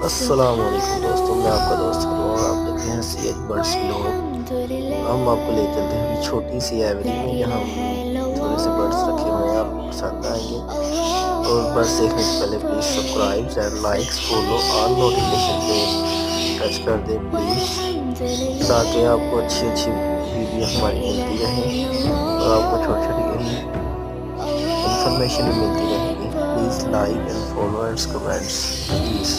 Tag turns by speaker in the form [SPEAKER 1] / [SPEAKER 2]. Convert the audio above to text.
[SPEAKER 1] अस्सलाम वालेकुम दोस्तों, मैं आपका दोस्त हूँ और आप देखते हैं सीएच बर्ड्स व्लॉग। हम आपको ले चलते हैं अभी छोटी सी एवरी में, जहाँ हम थोड़े से बर्ड्स रखे हुए हैं, आपको पसंद आएंगे। और बर्ड्स देखने से पहले please subscribe and likes follow all notification पे टच कर दें प्लीज़, ताकि आपको अच्छी अच्छी वीडियो हमारी मिलती रहे और आपको छोटी छोटी इन्फॉर्मेशन भी मिलती रहेगी। Please like and follow and comments please.